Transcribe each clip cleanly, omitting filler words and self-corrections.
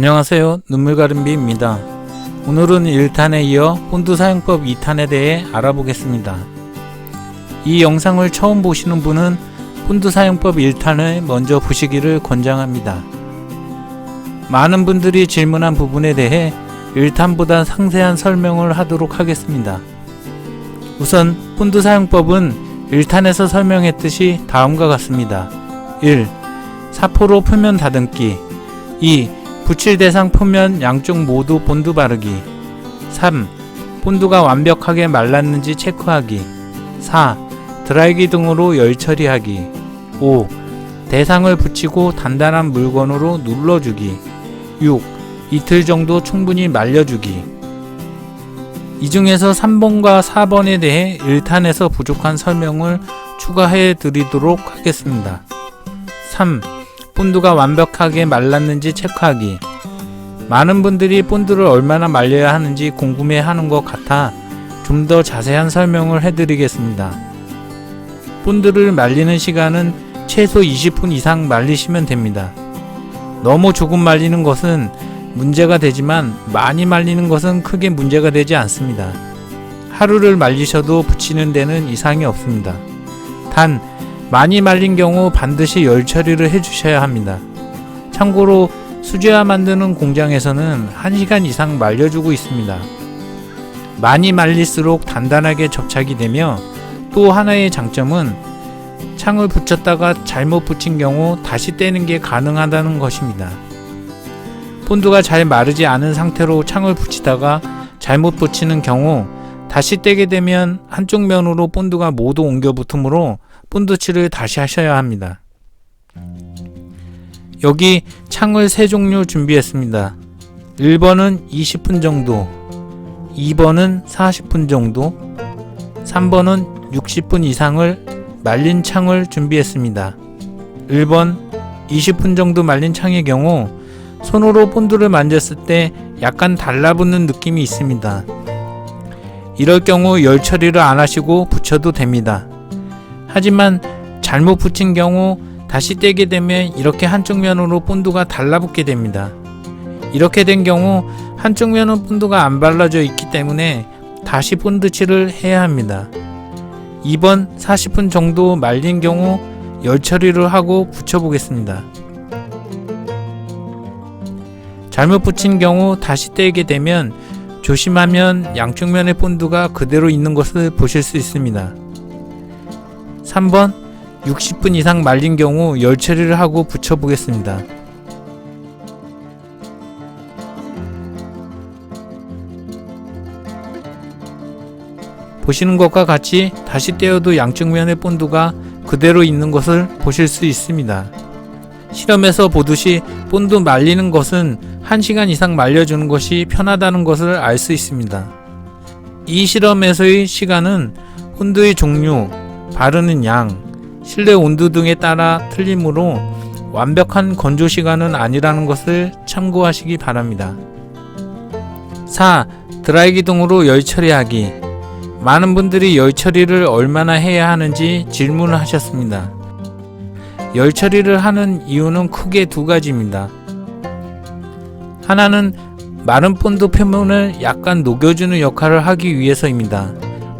안녕하세요. 눈물가름비입니다. 오늘은 1탄에 이어 본드 사용법 2탄에 대해 알아보겠습니다. 이 영상을 처음 보시는 분은 본드 사용법 1탄을 먼저 보시기를 권장합니다. 많은 분들이 질문한 부분에 대해 1탄보다 상세한 설명을 하도록 하겠습니다. 우선 본드 사용법은 1탄에서 설명했듯이 다음과 같습니다. 1. 사포로 표면 다듬기. 2. 붙일 대상 표면 양쪽 모두 본드 바르기. 3. 본드가 완벽하게 말랐는지 체크하기. 4. 드라이기 등으로 열 처리하기. 5. 대상을 붙이고 단단한 물건으로 눌러주기. 6. 이틀 정도 충분히 말려주기. 이 중에서 3번과 4번에 대해 1탄에서 부족한 설명을 추가해 드리도록 하겠습니다. 3. 본드가 완벽하게 말랐는지 체크하기. 많은 분들이 본드를 얼마나 말려야 하는지 궁금해 하는 것 같아 좀 더 자세한 설명을 해드리겠습니다. 본드를 말리는 시간은 최소 20분 이상 말리시면 됩니다. 너무 조금 말리는 것은 문제가 되지만 많이 말리는 것은 크게 문제가 되지 않습니다. 하루를 말리셔도 붙이는 데는 이상이 없습니다. 단 많이 말린 경우 반드시 열 처리를 해주셔야 합니다. 참고로 수제화 만드는 공장에서는 1시간 이상 말려주고 있습니다. 많이 말릴수록 단단하게 접착이 되며 또 하나의 장점은 창을 붙였다가 잘못 붙인 경우 다시 떼는 게 가능하다는 것입니다. 본드가 잘 마르지 않은 상태로 창을 붙이다가 잘못 붙이는 경우 다시 떼게 되면 한쪽 면으로 본드가 모두 옮겨 붙으므로 본드칠을 다시 하셔야 합니다. 여기 창을 3종류 준비했습니다. 1번은 20분 정도, 2번은 40분 정도, 3번은 60분 이상을 말린 창을 준비했습니다. 1번 20분 정도 말린 창의 경우 손으로 본드를 만졌을 때 약간 달라붙는 느낌이 있습니다. 이럴 경우 열 처리를 안 하시고 붙여도 됩니다. 하지만 잘못 붙인 경우 다시 떼게 되면 이렇게 한쪽 면으로 본드가 달라붙게 됩니다. 이렇게 된 경우 한쪽 면은 본드가 안 발라져 있기 때문에 다시 본드칠을 해야 합니다. 2번 40분 정도 말린 경우 열 처리를 하고 붙여보겠습니다. 잘못 붙인 경우 다시 떼게 되면 조심하면 양쪽 면의 본드가 그대로 있는 것을 보실 수 있습니다. 3번 60분 이상 말린 경우 열 처리를 하고 붙여보겠습니다. 보시는 것과 같이 다시 떼어도 양쪽 면의 본드가 그대로 있는 것을 보실 수 있습니다. 실험에서 보듯이 본드 말리는 것은 1시간 이상 말려주는 것이 편하다는 것을 알 수 있습니다. 이 실험에서의 시간은 본드의 종류, 바르는 양, 실내 온도 등에 따라 틀리므로 완벽한 건조 시간은 아니라는 것을 참고하시기 바랍니다. 4. 드라이기 등으로 열 처리하기. 많은 분들이 열 처리를 얼마나 해야 하는지 질문을 하셨습니다. 열 처리를 하는 이유는 크게 2가지입니다. 하나는 마른 본드 표면을 약간 녹여주는 역할을 하기 위해서입니다.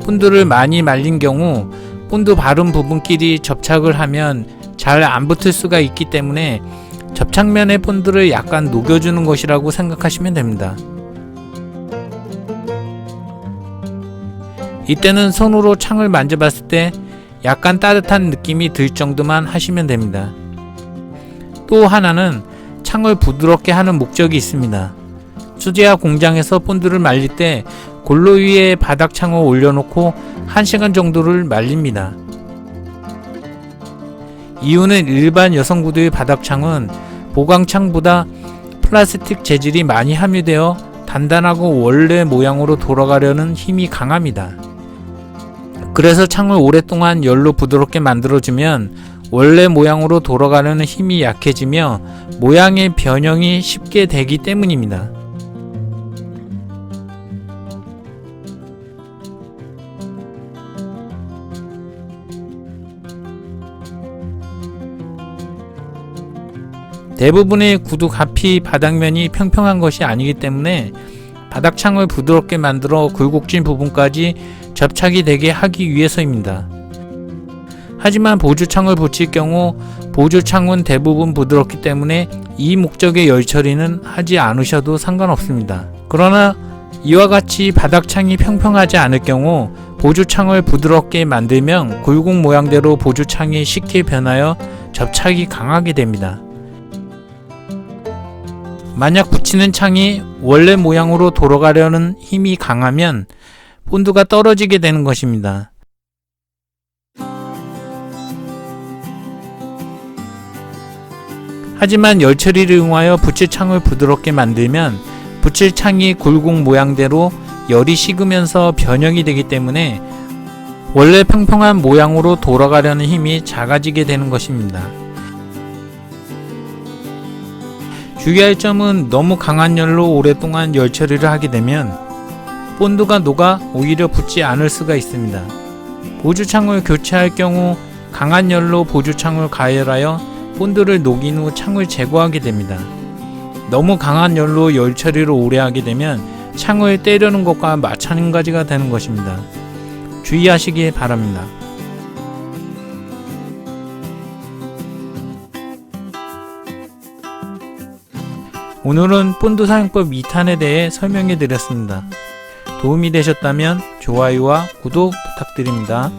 본드를 많이 말린 경우 본드 바른 부분끼리 접착을 하면 잘 안 붙을 수가 있기 때문에 접착면의 본드를 약간 녹여주는 것이라고 생각하시면 됩니다. 이때는 손으로 창을 만져봤을 때 약간 따뜻한 느낌이 들 정도만 하시면 됩니다. 또 하나는 창을 부드럽게 하는 목적이 있습니다. 수제화 공장에서 본드를 말릴 때 골로 위에 바닥창을 올려놓고 1시간 정도를 말립니다. 이유는 일반 여성 구두의 바닥창은 보강창보다 플라스틱 재질이 많이 함유되어 단단하고 원래 모양으로 돌아가려는 힘이 강합니다. 그래서 창을 오랫동안 열로 부드럽게 만들어주면 원래 모양으로 돌아가려는 힘이 약해지며 모양의 변형이 쉽게 되기 때문입니다. 대부분의 구두 갚이 바닥면이 평평한 것이 아니기 때문에 바닥창을 부드럽게 만들어 굴곡진 부분까지 접착이 되게 하기 위해서입니다. 하지만 보조창을 붙일 경우 보조창은 대부분 부드럽기 때문에 이 목적의 열 처리는 하지 않으셔도 상관없습니다. 그러나 이와 같이 바닥창이 평평하지 않을 경우 보조창을 부드럽게 만들면 굴곡 모양대로 보조창이 쉽게 변하여 접착이 강하게 됩니다. 만약 붙이는 창이 원래 모양으로 돌아가려는 힘이 강하면 본드가 떨어지게 되는 것입니다. 하지만 열 처리를 이용하여 붙일 창을 부드럽게 만들면 붙일 창이 굴곡 모양대로 열이 식으면서 변형이 되기 때문에 원래 평평한 모양으로 돌아가려는 힘이 작아지게 되는 것입니다. 주의할 점은 너무 강한 열로 오랫동안 열 처리를 하게 되면 본드가 녹아 오히려 붙지 않을 수가 있습니다. 보조창을 교체할 경우 강한 열로 보조창을 가열하여 본드를 녹인 후 창을 제거하게 됩니다. 너무 강한 열로 열 처리를 오래 하게 되면 창을 때려는 것과 마찬가지가 되는 것입니다. 주의하시기 바랍니다. 오늘은 본드 사용법 2탄에 대해 설명해 드렸습니다. 도움이 되셨다면 좋아요와 구독 부탁드립니다.